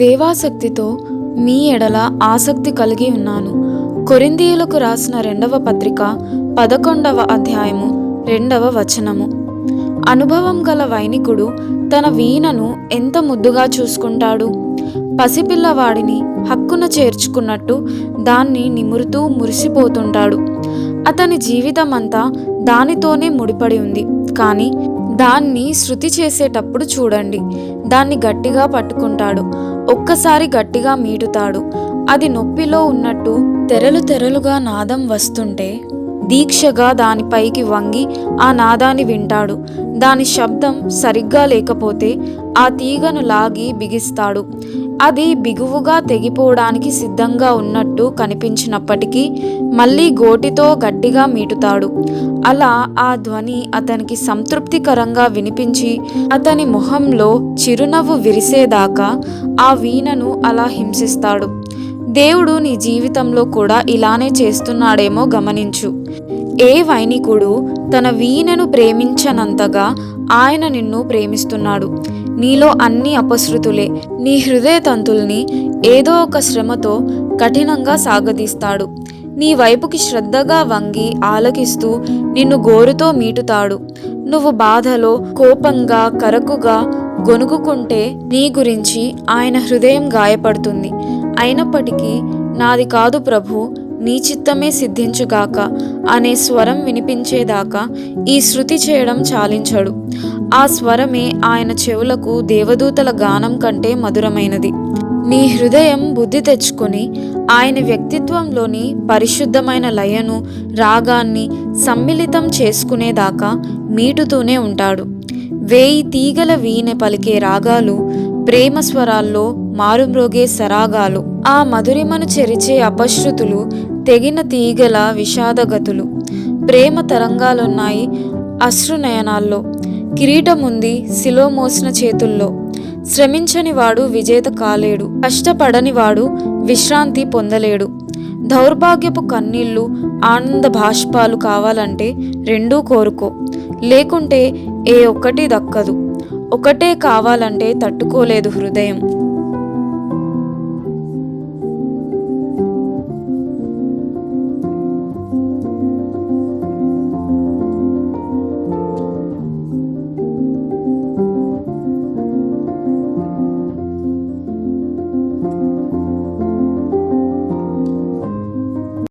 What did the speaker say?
దేవాసక్తితో మీ ఎడల ఆసక్తి కలిగి ఉన్నాను. కొరింథీయులకు రాసిన 2వ పత్రిక 11వ అధ్యాయము 2వ వచనము. అనుభవం గల వైనికుడు తన వీణను ఎంత ముద్దుగా చూసుకుంటాడు. పసిపిల్లవాడిని హక్కున చేర్చుకున్నట్టు దాన్ని నిమురుతూ మురిసిపోతుంటాడు. అతని జీవితమంతా దానితోనే ముడిపడి ఉంది. కానీ దాన్ని శృతి చేసేటప్పుడు చూడండి, దాన్ని గట్టిగా పట్టుకుంటాడు. ఒక్కసారి గట్టిగా మీటుతాడు. అది నొప్పిలో ఉన్నట్టు తెరలు తెరలుగా నాదం వస్తుంటే దీక్షగా దానిపైకి వంగి ఆ నాదాన్ని వింటాడు. దాని శబ్దం సరిగ్గా లేకపోతే ఆ తీగను లాగి బిగిస్తాడు. అది బిగువుగా తెగిపోవడానికి సిద్ధంగా ఉన్నట్టు కనిపించినప్పటికీ మళ్ళీ గోటితో గట్టిగా మీటుతాడు. అలా ఆ ధ్వని అతనికి సంతృప్తికరంగా వినిపించి అతని మొహంలో చిరునవ్వు విరిసేదాకా ఆ వీణను అలా హింసిస్తాడు. దేవుడు నీ జీవితంలో కూడా ఇలానే చేస్తున్నాడేమో గమనించు. ఏ వైనికుడు తన వీణను ప్రేమించనంతగా ఆయన నిన్ను ప్రేమిస్తున్నాడు. నీలో అన్ని అపశృతులే. నీ హృదయ తంతుల్ని ఏదో ఒక శ్రమతో కఠినంగా సాగదీస్తాడు. నీ వైపుకి శ్రద్ధగా వంగి ఆలకిస్తూ నిన్ను గోరుతో మీటుతాడు. నువ్వు బాధలో కోపంగా కరకుగా గొనుగుకుంటే నీ గురించి ఆయన హృదయం గాయపడుతుంది. అయినప్పటికీ నాది కాదు ప్రభు, నీ చిత్తమే సిద్ధించుగాక అనే స్వరం వినిపించేదాకా ఈ శృతి చేయడం చాలించడు. ఆ స్వరమే ఆయన చెవులకు దేవదూతల గానం కంటే మధురమైనది. నీ హృదయం బుద్ధి తెచ్చుకొని ఆయన వ్యక్తిత్వంలోని పరిశుద్ధమైన లయను రాగాన్ని సమ్మిళితం చేసుకునేదాకా మీటుతూనే ఉంటాడు. 1000 తీగల వీణె పలికే రాగాలు, ప్రేమ స్వరాల్లో మారుమ్రోగే సరాగాలు, ఆ మధురిమను చెరిచే అపశృతులు, తెగిన తీగల విషాదగతులు. ప్రేమ తరంగాలున్నాయి అశ్రునయనాల్లో. కిరీటముంది శిలో మోసిన చేతుల్లో. శ్రమించని వాడు విజేత కాలేడు. కష్టపడని వాడు విశ్రాంతి పొందలేడు. దౌర్భాగ్యపు కన్నీళ్లు, ఆనంద బాష్పాలు కావాలంటే రెండూ కోరుకో. లేకుంటే ఏ ఒక్కటి దక్కదు. ఒకటే కావాలంటే తట్టుకోలేదు హృదయం.